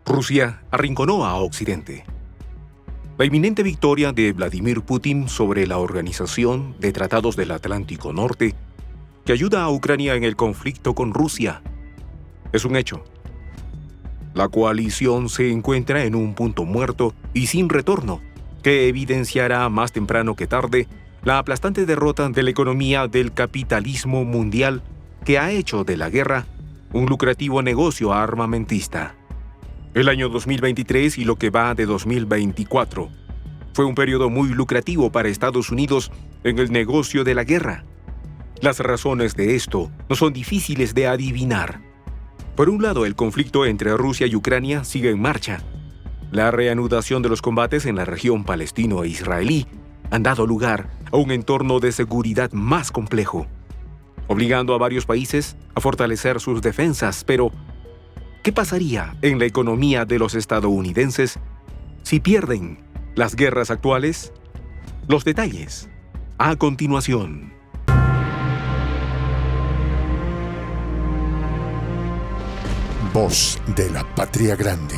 Rusia arrinconó a Occidente. La inminente victoria de Vladimir Putin sobre la Organización de Tratados del Atlántico Norte, que ayuda a Ucrania en el conflicto con Rusia, es un hecho. La coalición se encuentra en un punto muerto y sin retorno, que evidenciará más temprano que tarde la aplastante derrota de la economía del capitalismo mundial que ha hecho de la guerra un lucrativo negocio armamentista. El año 2023 y lo que va de 2024 fue un periodo muy lucrativo para Estados Unidos en el negocio de la guerra. Las razones de esto no son difíciles de adivinar. Por un lado, el conflicto entre Rusia y Ucrania sigue en marcha. La reanudación de los combates en la región palestino-israelí han dado lugar a un entorno de seguridad más complejo, obligando a varios países a fortalecer sus defensas. Pero, ¿qué pasaría en la economía de los estadounidenses si pierden las guerras actuales? Los detalles, a continuación. Voz de la Patria Grande.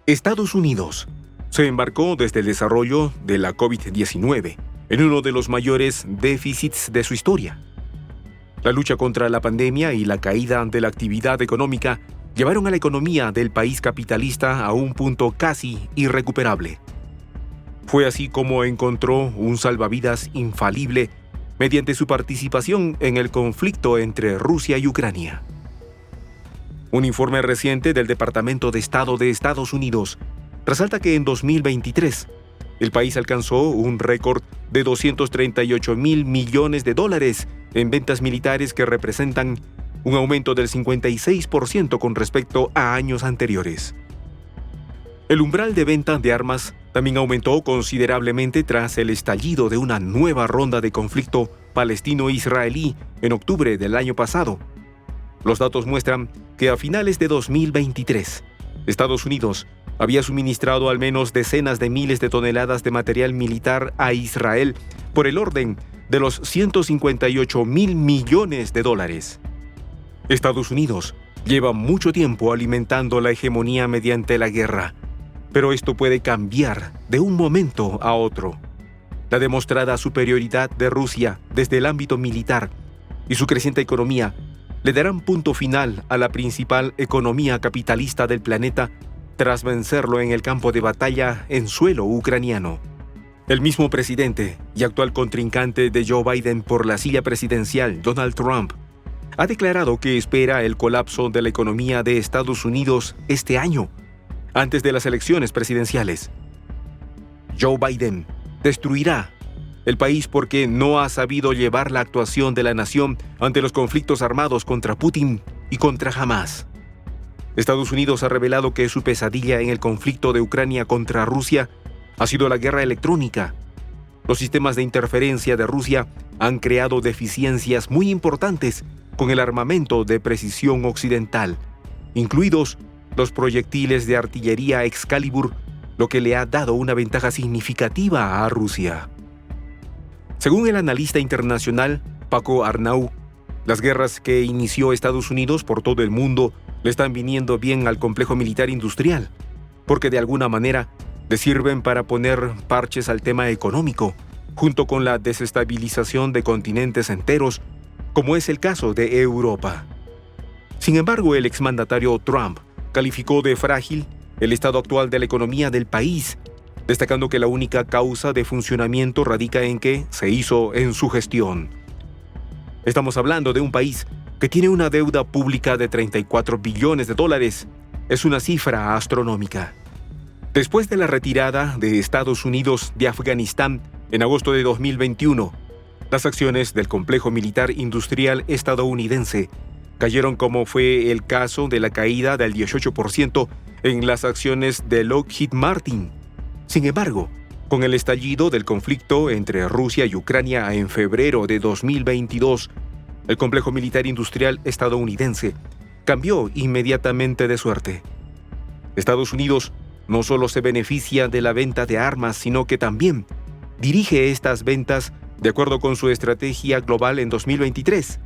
Estados Unidos se embarcó desde el desarrollo de la COVID-19 en uno de los mayores déficits de su historia. La lucha contra la pandemia y la caída de la actividad económica llevaron a la economía del país capitalista a un punto casi irrecuperable. Fue así como encontró un salvavidas infalible mediante su participación en el conflicto entre Rusia y Ucrania. Un informe reciente del Departamento de Estado de Estados Unidos resalta que en 2023 el país alcanzó un récord de $238,000 millones en ventas militares, que representan un aumento del 56% con respecto a años anteriores. El umbral de venta de armas también aumentó considerablemente tras el estallido de una nueva ronda de conflicto palestino-israelí en octubre del año pasado. Los datos muestran que a finales de 2023, Estados Unidos había suministrado al menos decenas de miles de toneladas de material militar a Israel por el orden de los $158,000 millones. Estados Unidos lleva mucho tiempo alimentando la hegemonía mediante la guerra, pero esto puede cambiar de un momento a otro. La demostrada superioridad de Rusia desde el ámbito militar y su creciente economía le darán punto final a la principal economía capitalista del planeta tras vencerlo en el campo de batalla en suelo ucraniano. El mismo presidente y actual contrincante de Joe Biden por la silla presidencial, Donald Trump, ha declarado que espera el colapso de la economía de Estados Unidos este año, antes de las elecciones presidenciales. Joe Biden destruirá el país porque no ha sabido llevar la actuación de la nación ante los conflictos armados contra Putin y contra Hamás. Estados Unidos ha revelado que su pesadilla en el conflicto de Ucrania contra Rusia ha sido la guerra electrónica. Los sistemas de interferencia de Rusia han creado deficiencias muy importantes con el armamento de precisión occidental, incluidos los proyectiles de artillería Excalibur, lo que le ha dado una ventaja significativa a Rusia. Según el analista internacional Paco Arnau, las guerras que inició Estados Unidos por todo el mundo le están viniendo bien al complejo militar industrial, porque de alguna manera le sirven para poner parches al tema económico, junto con la desestabilización de continentes enteros, como es el caso de Europa. Sin embargo, el exmandatario Trump calificó de frágil el estado actual de la economía del país, destacando que la única causa de funcionamiento radica en que se hizo en su gestión. Estamos hablando de un país que tiene una deuda pública de $34 billones. Es una cifra astronómica. Después de la retirada de Estados Unidos de Afganistán en agosto de 2021, las acciones del complejo militar industrial estadounidense cayeron, como fue el caso de la caída del 18% en las acciones de Lockheed Martin. Sin embargo, con el estallido del conflicto entre Rusia y Ucrania en febrero de 2022, el complejo militar industrial estadounidense cambió inmediatamente de suerte. Estados Unidos no solo se beneficia de la venta de armas, sino que también dirige estas ventas de acuerdo con su estrategia global en 2023,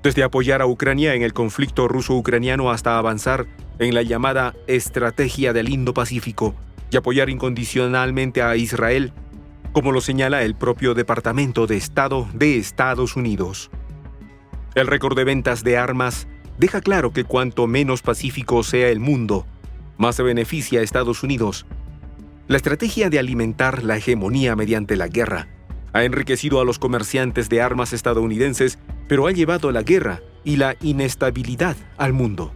desde apoyar a Ucrania en el conflicto ruso-ucraniano hasta avanzar en la llamada Estrategia del Indo-Pacífico y apoyar incondicionalmente a Israel, como lo señala el propio Departamento de Estado de Estados Unidos. El récord de ventas de armas deja claro que cuanto menos pacífico sea el mundo, más se beneficia a Estados Unidos. La estrategia de alimentar la hegemonía mediante la guerra ha enriquecido a los comerciantes de armas estadounidenses, pero ha llevado la guerra y la inestabilidad al mundo.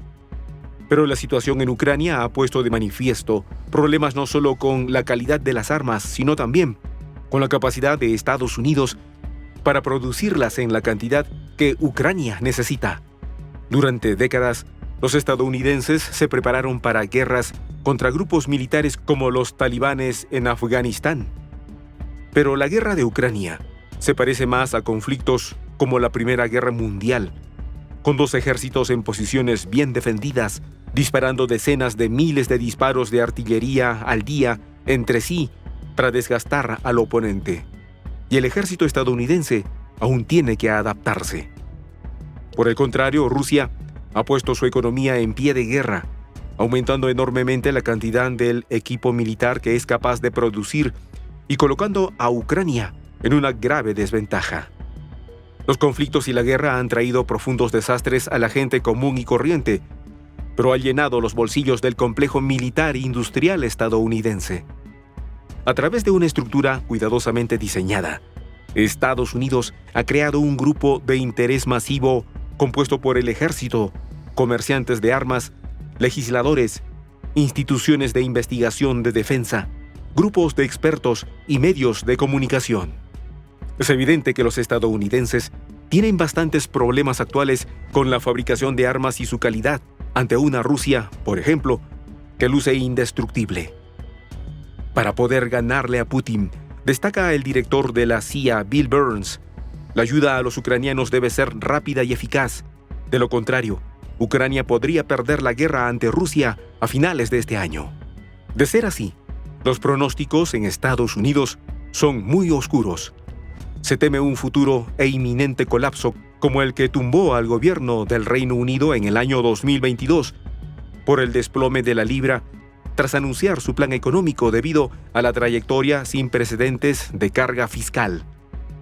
Pero la situación en Ucrania ha puesto de manifiesto problemas no solo con la calidad de las armas, sino también con la capacidad de Estados Unidos para producirlas en la cantidad que Ucrania necesita. Durante décadas, los estadounidenses se prepararon para guerras contra grupos militares como los talibanes en Afganistán. Pero la guerra de Ucrania se parece más a conflictos como la Primera Guerra Mundial, con dos ejércitos en posiciones bien defendidas, disparando decenas de miles de disparos de artillería al día entre sí para desgastar al oponente. Y el ejército estadounidense aún tiene que adaptarse. Por el contrario, Rusia ha puesto su economía en pie de guerra, aumentando enormemente la cantidad del equipo militar que es capaz de producir y colocando a Ucrania en una grave desventaja. Los conflictos y la guerra han traído profundos desastres a la gente común y corriente, pero ha llenado los bolsillos del complejo militar e industrial estadounidense. A través de una estructura cuidadosamente diseñada, Estados Unidos ha creado un grupo de interés masivo compuesto por el ejército, comerciantes de armas, legisladores, instituciones de investigación de defensa, grupos de expertos y medios de comunicación. Es evidente que los estadounidenses tienen bastantes problemas actuales con la fabricación de armas y su calidad ante una Rusia, por ejemplo, que luce indestructible. Para poder ganarle a Putin, destaca el director de la CIA, Bill Burns, la ayuda a los ucranianos debe ser rápida y eficaz. De lo contrario, Ucrania podría perder la guerra ante Rusia a finales de este año. De ser así, los pronósticos en Estados Unidos son muy oscuros. Se teme un futuro e inminente colapso como el que tumbó al gobierno del Reino Unido en el año 2022 por el desplome de la libra tras anunciar su plan económico debido a la trayectoria sin precedentes de carga fiscal,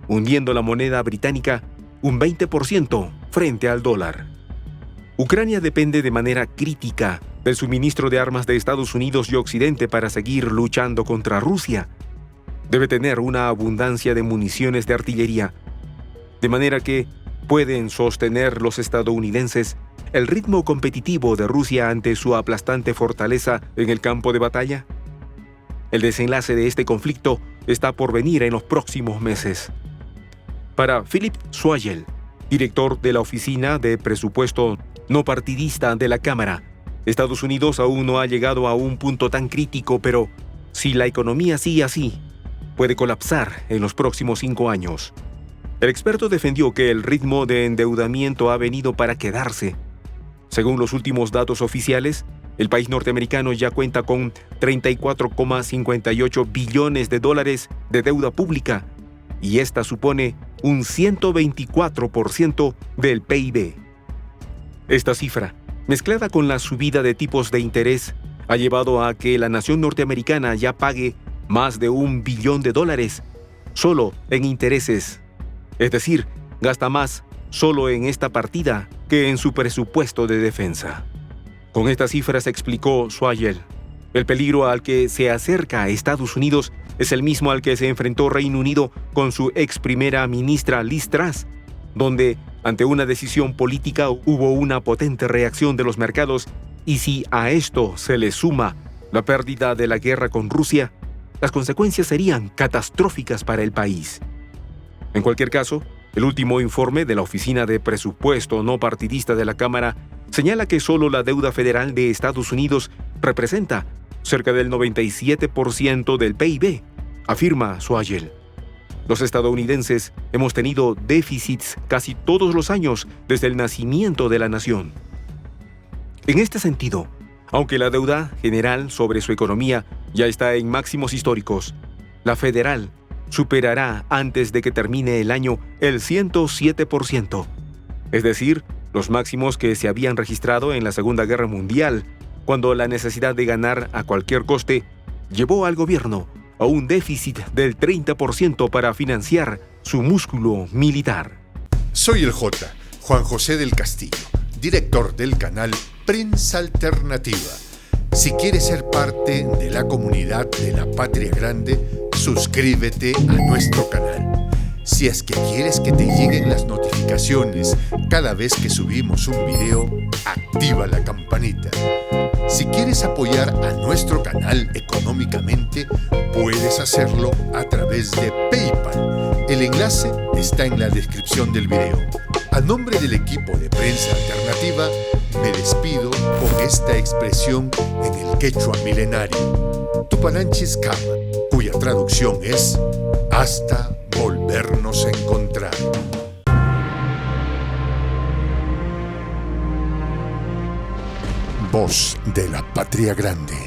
hundiendo la moneda británica un 20% frente al dólar. Ucrania depende de manera crítica del suministro de armas de Estados Unidos y Occidente para seguir luchando contra Rusia. Debe tener una abundancia de municiones de artillería, de manera que pueden sostener los estadounidenses el ritmo competitivo de Rusia ante su aplastante fortaleza en el campo de batalla. El desenlace de este conflicto está por venir en los próximos meses. Para Philip Swagel, director de la Oficina de Presupuesto No Partidista de la Cámara, Estados Unidos aún no ha llegado a un punto tan crítico, pero si la economía sigue así, puede colapsar en los próximos 5 años. El experto defendió que el ritmo de endeudamiento ha venido para quedarse. Según los últimos datos oficiales, el país norteamericano ya cuenta con 34,58 billones de dólares de deuda pública, y esta supone un 124% del PIB. Esta cifra, mezclada con la subida de tipos de interés, ha llevado a que la nación norteamericana ya pague más de $1 billón solo en intereses. Es decir, gasta más solo en esta partida que en su presupuesto de defensa. Con estas cifras explicó Swagel, el peligro al que se acerca a Estados Unidos es el mismo al que se enfrentó Reino Unido con su ex primera ministra Liz Truss, donde, ante una decisión política, hubo una potente reacción de los mercados, y si a esto se le suma la pérdida de la guerra con Rusia, las consecuencias serían catastróficas para el país. En cualquier caso, el último informe de la Oficina de Presupuesto No Partidista de la Cámara señala que solo la deuda federal de Estados Unidos representa cerca del 97% del PIB, afirma Swagel. Los estadounidenses hemos tenido déficits casi todos los años desde el nacimiento de la nación. En este sentido, aunque la deuda general sobre su economía ya está en máximos históricos, la federal superará antes de que termine el año el 107%, es decir, los máximos que se habían registrado en la Segunda Guerra Mundial, cuando la necesidad de ganar a cualquier coste llevó al gobierno a un déficit del 30% para financiar su músculo militar. Soy el J, Juan José del Castillo, director del canal Prensa Alternativa. Si quieres ser parte de la comunidad de la Patria Grande, suscríbete a nuestro canal. Si es que quieres que te lleguen las notificaciones cada vez que subimos un video, activa la campanita. Si quieres apoyar a nuestro canal económicamente, puedes hacerlo a través de PayPal. El enlace está en la descripción del video. A nombre del equipo de Prensa Alternativa, me despido con esta expresión en el quechua milenario, Tupananchis Kama, cuya traducción es hasta volvernos a encontrar. Voz de la Patria Grande.